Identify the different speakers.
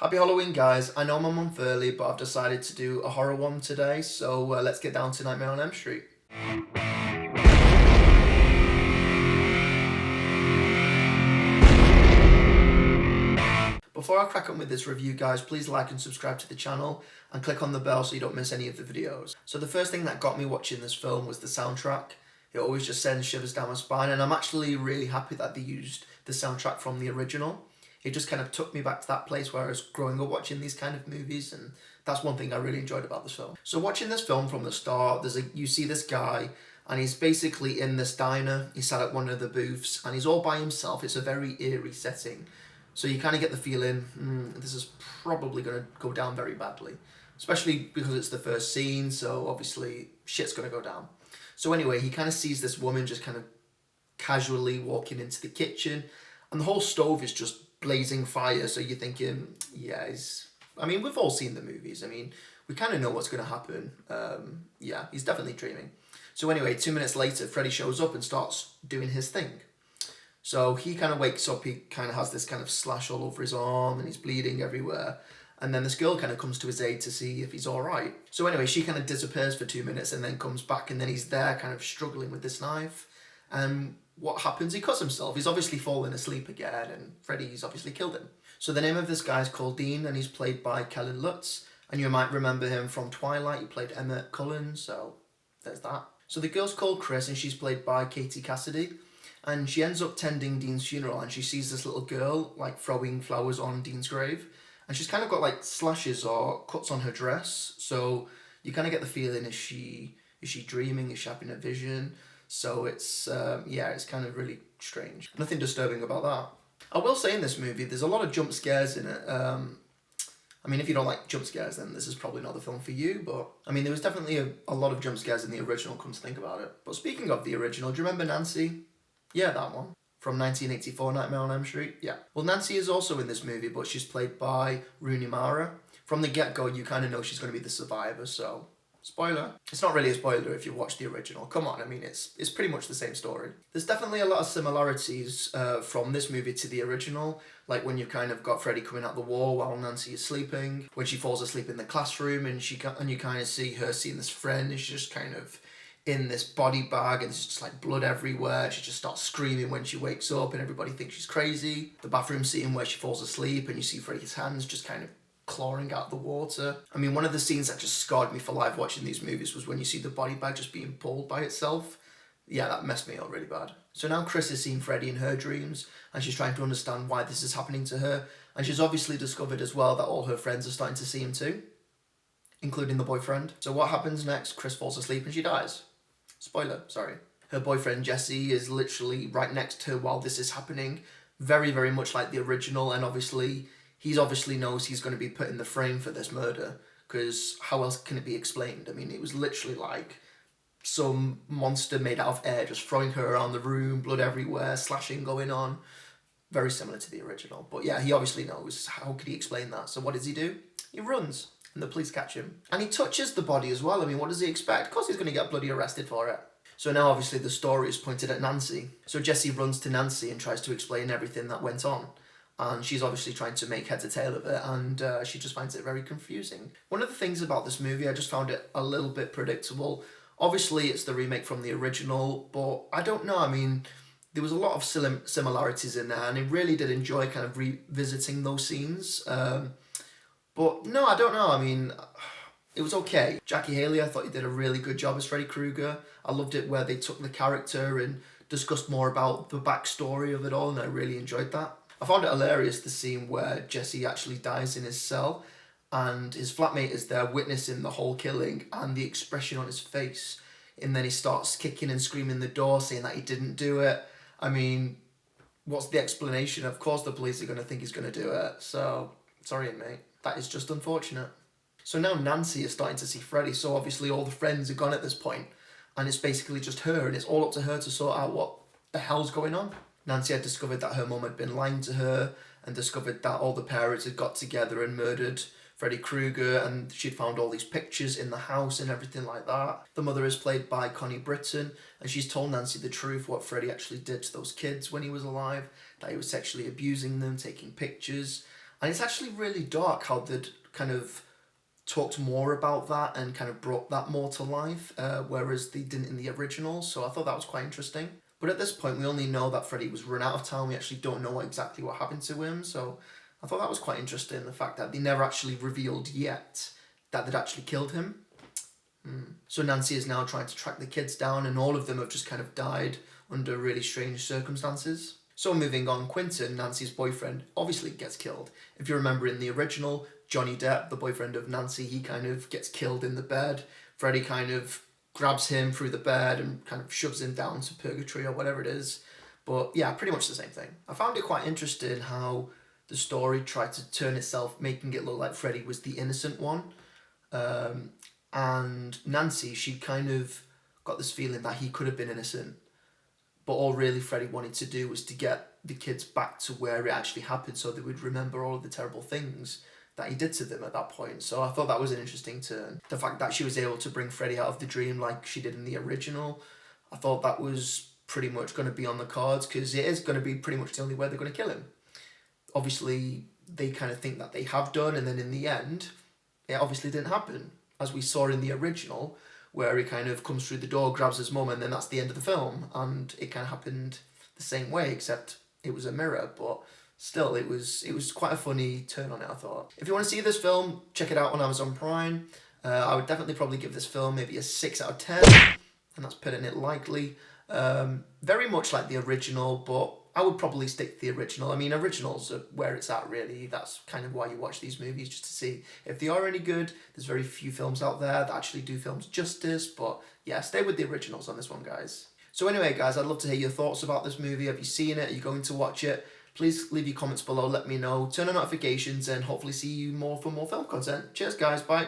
Speaker 1: Happy Halloween, guys. I know I'm a month early, but I've decided to do a horror one today, so let's get down to Nightmare on Elm Street. Before I crack on with this review, guys, please like and subscribe to the channel and click on the bell so you don't miss any of the videos. So the first thing that got me watching this film was the soundtrack. It always just sends shivers down my spine, and I'm actually really happy that they used the soundtrack from the original. It just kind of took me back to that place where I was growing up watching these kind of movies, and that's one thing I really enjoyed about this film. So watching this film from the start, you see this guy, and he's basically in this diner. He's sat at one of the booths, and he's all by himself. It's a very eerie setting. So you kind of get the feeling, this is probably going to go down very badly. Especially because it's the first scene, so obviously shit's going to go down. So anyway, he kind of sees this woman just kind of casually walking into the kitchen, and the whole stove is just blazing fire, so you're thinking, yeah, we've all seen the movies. We kind of know what's going to happen. Yeah, he's definitely dreaming. So anyway, 2 minutes later, Freddy shows up and starts doing his thing. So he kind of wakes up, he kind of has this kind of slash all over his arm, and he's bleeding everywhere. And then this girl kind of comes to his aid to see if he's all right. So anyway, she kind of disappears for 2 minutes and then comes back, and then he's there kind of struggling with this knife. And what happens? He cuts himself. He's obviously fallen asleep again, and Freddy's obviously killed him. So the name of this guy is called Dean, and he's played by Kellen Lutz. And you might remember him from Twilight. He played Emmett Cullen, so there's that. So the girl's called Chris, and she's played by Katie Cassidy. And she ends up tending Dean's funeral, and she sees this little girl like throwing flowers on Dean's grave. And she's kind of got like slashes or cuts on her dress. So you kind of get the feeling, is she dreaming? Is she having a vision? So it's kind of really strange. Nothing disturbing about that. I will say in this movie, there's a lot of jump scares in it. If you don't like jump scares, then this is probably not the film for you. But there was definitely a lot of jump scares in the original, come to think about it. But speaking of the original, do you remember Nancy? Yeah, that one. From 1984, Nightmare on Elm Street? Yeah. Well, Nancy is also in this movie, but she's played by Rooney Mara. From the get-go, you kind of know she's going to be the survivor, so spoiler. It's not really a spoiler if you watch the original. Come on, it's pretty much the same story. There's definitely a lot of similarities from this movie to the original, like when you've kind of got Freddy coming out the wall while Nancy is sleeping, when she falls asleep in the classroom, and you kind of see her seeing this friend, and she's just kind of in this body bag, and there's just like blood everywhere. She just starts screaming when she wakes up, and everybody thinks she's crazy. The bathroom scene where she falls asleep, and you see Freddy's hands just kind of clawing out the water. One of the scenes that just scarred me for life watching these movies was when you see the body bag just being pulled by itself. Yeah, that messed me up really bad. So now Chris is seeing Freddy in her dreams, and she's trying to understand why this is happening to her. And she's obviously discovered as well that all her friends are starting to see him too, including the boyfriend. So what happens next? Chris falls asleep and she dies. Spoiler, sorry. Her boyfriend Jesse is literally right next to her while this is happening. Very, very much like the original, and he obviously knows he's going to be put in the frame for this murder, because how else can it be explained? It was literally like some monster made out of air just throwing her around the room, blood everywhere, slashing going on. Very similar to the original. But yeah, he obviously knows. How could he explain that? So what does he do? He runs, and the police catch him. And he touches the body as well. What does he expect? Of course he's going to get bloody arrested for it. So now obviously the story is pointed at Nancy. So Jesse runs to Nancy and tries to explain everything that went on. And she's obviously trying to make heads or tail of it, and she just finds it very confusing. One of the things about this movie, I just found it a little bit predictable. Obviously it's the remake from the original, but I don't know, there was a lot of similarities in there, and I really did enjoy kind of revisiting those scenes. But no, I don't know, it was okay. Jackie Haley, I thought he did a really good job as Freddy Krueger. I loved it where they took the character and discussed more about the backstory of it all, and I really enjoyed that. I found it hilarious, the scene where Jesse actually dies in his cell, and his flatmate is there witnessing the whole killing, and the expression on his face. And then he starts kicking and screaming the door, saying that he didn't do it. What's the explanation? Of course the police are going to think he's going to do it. So, sorry mate. That is just unfortunate. So now Nancy is starting to see Freddy, so obviously all the friends are gone at this point, and it's basically just her, and it's all up to her to sort out what the hell's going on. Nancy had discovered that her mum had been lying to her, and discovered that all the parents had got together and murdered Freddy Krueger, and she'd found all these pictures in the house and everything like that. The mother is played by Connie Britton, and she's told Nancy the truth, what Freddy actually did to those kids when he was alive, that he was sexually abusing them, taking pictures. And it's actually really dark how they'd kind of talked more about that and kind of brought that more to life, whereas they didn't in the original, so I thought that was quite interesting. But at this point, we only know that Freddy was run out of time. We actually don't know exactly what happened to him, so I thought that was quite interesting, the fact that they never actually revealed yet that they'd actually killed him. So Nancy is now trying to track the kids down, and all of them have just kind of died under really strange circumstances. So moving on, Quentin, Nancy's boyfriend, obviously gets killed. If you remember in the original, Johnny Depp, the boyfriend of Nancy, he kind of gets killed in the bed. Freddy kind of grabs him through the bed and kind of shoves him down to purgatory or whatever it is. But yeah, pretty much the same thing. I found it quite interesting how the story tried to turn itself, making it look like Freddy was the innocent one. And Nancy, she kind of got this feeling that he could have been innocent. But all really Freddy wanted to do was to get the kids back to where it actually happened so they would remember all of the terrible things that he did to them at that point. So I thought that was an interesting turn. The fact that she was able to bring Freddy out of the dream like she did in the original, I thought that was pretty much going to be on the cards, because it is going to be pretty much the only way they're going to kill him. Obviously, they kind of think that they have done, and then in the end, it obviously didn't happen. As we saw in the original, where he kind of comes through the door, grabs his mum, and then that's the end of the film. And it kind of happened the same way, except it was a mirror, but still, it was quite a funny turn on it, I thought. If you want to see this film, check it out on Amazon Prime. I would definitely probably give this film maybe a 6 out of 10, and that's putting it lightly. Very much like the original, but I would probably stick to the original. I mean, originals are where it's at, really. That's kind of why you watch these movies, just to see if they are any good. There's very few films out there that actually do films justice, but yeah, stay with the originals on this one, guys. So anyway, guys, I'd love to hear your thoughts about this movie. Have you seen it? Are you going to watch it? Please leave your comments below, let me know. Turn on notifications, and hopefully see you more for more film content. Cheers, guys. Bye.